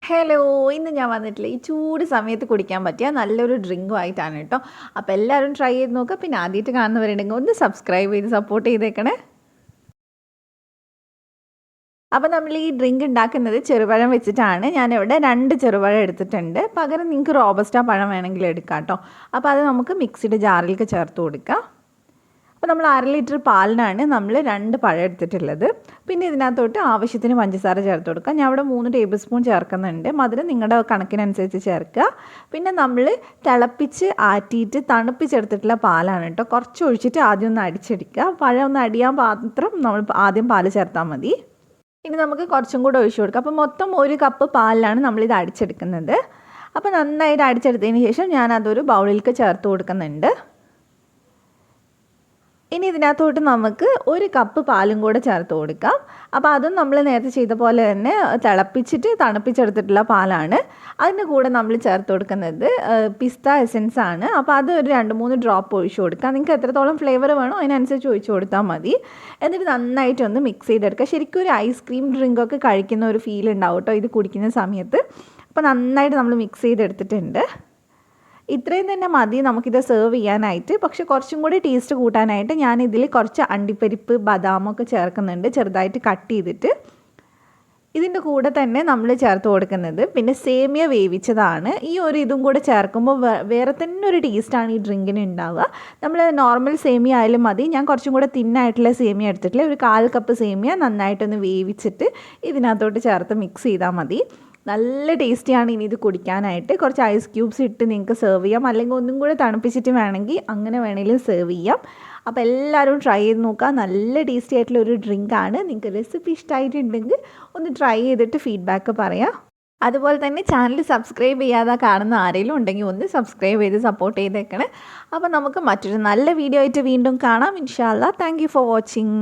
Hello, ഇന്ന് ഞാൻ വന്നിട്ടില്ല ഈ ചൂട് സമയത്ത് കുടിക്കാൻ പറ്റിയ നല്ലൊരു ഡ്രിങ്കുമായിട്ടാണ് കേട്ടോ. അപ്പോൾ എല്ലാവരും ട്രൈ ചെയ്ത് നോക്കുക. പിന്നെ ആദ്യമായിട്ട് കാണുന്നവരുണ്ടെങ്കിൽ ഒന്ന് സബ്സ്ക്രൈബ് ചെയ്ത് സപ്പോർട്ട് ചെയ്തേക്കണേ. അപ്പോൾ നമ്മൾ ഈ ഡ്രിങ്ക് ഉണ്ടാക്കുന്നത് ചെറുപഴം വെച്ചിട്ടാണ്. ഞാനിവിടെ 2 ചെറുപഴം എടുത്തിട്ടുണ്ട്. പകരം നിങ്ങൾക്ക് റോബസ്റ്റ പഴം വേണമെങ്കിൽ എടുക്കാം കേട്ടോ. അപ്പോൾ അത് നമുക്ക് മിക്സിയുടെ ജാറിലേക്ക് ചേർത്ത് കൊടുക്കാം. അപ്പോൾ നമ്മൾ 1/2 ലിറ്റർ പാലിനാണ് നമ്മൾ 2 പഴം എടുത്തിട്ടുള്ളത്. പിന്നെ ഇതിനകത്തോട്ട് ആവശ്യത്തിന് പഞ്ചസാര ചേർത്ത് കൊടുക്കുക. ഞാൻ ഇവിടെ 3 ടേബിൾ സ്പൂൺ ചേർക്കുന്നുണ്ട്. മധുരം നിങ്ങളുടെ കണക്കിനനുസരിച്ച് ചേർക്കുക. പിന്നെ നമ്മൾ തിളപ്പിച്ച് ആറ്റിയിട്ട് തണുപ്പിച്ചെടുത്തിട്ടുള്ള പാലാണ് കേട്ടോ. കുറച്ച് ഒഴിച്ചിട്ട് ആദ്യം ഒന്ന് അടിച്ചെടുക്കുക. പഴം ഒന്ന് അടിയാൻ മാത്രം നമ്മൾ ആദ്യം പാൽ ചേർത്താൽ മതി. ഇനി നമുക്ക് കുറച്ചും കൂടെ ഒഴിച്ചു കൊടുക്കാം. അപ്പോൾ മൊത്തം 1 കപ്പ് പാലിലാണ് നമ്മളിത് അടിച്ചെടുക്കുന്നത്. അപ്പോൾ നന്നായിട്ട് അടിച്ചെടുത്തതിന് ശേഷം ഞാനതൊരു ബൗളിലേക്ക് ചേർത്ത് കൊടുക്കുന്നുണ്ട്. ഇനി ഇതിനകത്തോട്ട് നമുക്ക് 1 കപ്പ് പാലും കൂടെ ചേർത്ത് കൊടുക്കാം. അപ്പോൾ അതും നമ്മൾ നേരത്തെ ചെയ്ത പോലെ തന്നെ തിളപ്പിച്ചിട്ട് തണുപ്പിച്ചെടുത്തിട്ടുള്ള പാലാണ്. അതിൻ്റെ കൂടെ നമ്മൾ ചേർത്ത് കൊടുക്കുന്നത് പിസ്ത എസൻസ് ആണ്. അപ്പോൾ അത് ഒരു 2-3 ഡ്രോപ്പ് ഒഴിച്ചു കൊടുക്കുക. നിങ്ങൾക്ക് എത്രത്തോളം ഫ്ലേവർ വേണോ അതിനനുസരിച്ച് ഒഴിച്ചു കൊടുത്താൽ മതി. എന്നിട്ട് നന്നായിട്ടൊന്ന് മിക്സ് ചെയ്തെടുക്കുക. ശരിക്കും ഒരു ഐസ്ക്രീം ഡ്രിങ്കൊക്കെ കഴിക്കുന്ന ഒരു ഫീൽ ഉണ്ടാവും കേട്ടോ ഇത് കുടിക്കുന്ന സമയത്ത്. അപ്പോൾ നന്നായിട്ട് നമ്മൾ മിക്സ് ചെയ്തെടുത്തിട്ടുണ്ട്. ഇത്രയും തന്നെ മതി നമുക്കിത് സെർവ് ചെയ്യാനായിട്ട്. പക്ഷേ കുറച്ചും കൂടി ടേസ്റ്റ് കൂട്ടാനായിട്ട് ഞാനിതിൽ കുറച്ച് അണ്ടിപ്പരിപ്പ് ബദാമൊക്കെ ചേർക്കുന്നുണ്ട്, ചെറുതായിട്ട് കട്ട് ചെയ്തിട്ട്. ഇതിൻ്റെ കൂടെ തന്നെ നമ്മൾ ചേർത്ത് കൊടുക്കുന്നത് പിന്നെ സേമിയ വേവിച്ചതാണ്. ഈ ഒരു ഇതും കൂടെ ചേർക്കുമ്പോൾ വേറെ തന്നെ ഒരു ടേസ്റ്റാണ് ഈ ഡ്രിങ്കിന് ഉണ്ടാവുക. നമ്മൾ നോർമൽ സേമിയ ആയാലും മതി. ഞാൻ കുറച്ചും കൂടെ തിന്നായിട്ടുള്ള സേമിയ എടുത്തിട്ടില്ല. ഒരു 1/4 കപ്പ് സേമിയ നന്നായിട്ടൊന്ന് വേവിച്ചിട്ട് ഇതിനകത്തോട്ട് ചേർത്ത് മിക്സ് ചെയ്താൽ മതി. നല്ല ടേസ്റ്റിയാണ് ഇനി ഇത് കുടിക്കാനായിട്ട്. കുറച്ച് ഐസ് ക്യൂബ്സ് ഇട്ട് നിങ്ങൾക്ക് സെർവ് ചെയ്യാം, അല്ലെങ്കിൽ ഒന്നും കൂടെ തണുപ്പിച്ചിട്ട് വേണമെങ്കിൽ അങ്ങനെ വേണമെങ്കിലും സെർവ് ചെയ്യാം. അപ്പോൾ എല്ലാവരും ട്രൈ ചെയ്ത് നോക്കുക. നല്ല ടേസ്റ്റി ആയിട്ടുള്ളൊരു ഡ്രിങ്കാണ്. നിങ്ങൾക്ക് റെസിപ്പി ഇഷ്ടമായിട്ടുണ്ടെങ്കിൽ ഒന്ന് ട്രൈ ചെയ്തിട്ട് ഫീഡ്ബാക്ക് പറയാം. അതുപോലെ തന്നെ ചാനൽ സബ്സ്ക്രൈബ് ചെയ്യാതെ കാണുന്ന ആരെങ്കിലും ഉണ്ടെങ്കിൽ ഒന്ന് സബ്സ്ക്രൈബ് ചെയ്ത് സപ്പോർട്ട് ചെയ്തേക്കണേ. അപ്പോൾ നമുക്ക് മറ്റൊരു നല്ല വീഡിയോ ആയിട്ട് വീണ്ടും കാണാം ഇൻഷാ അല്ലാ. Thank you for watching.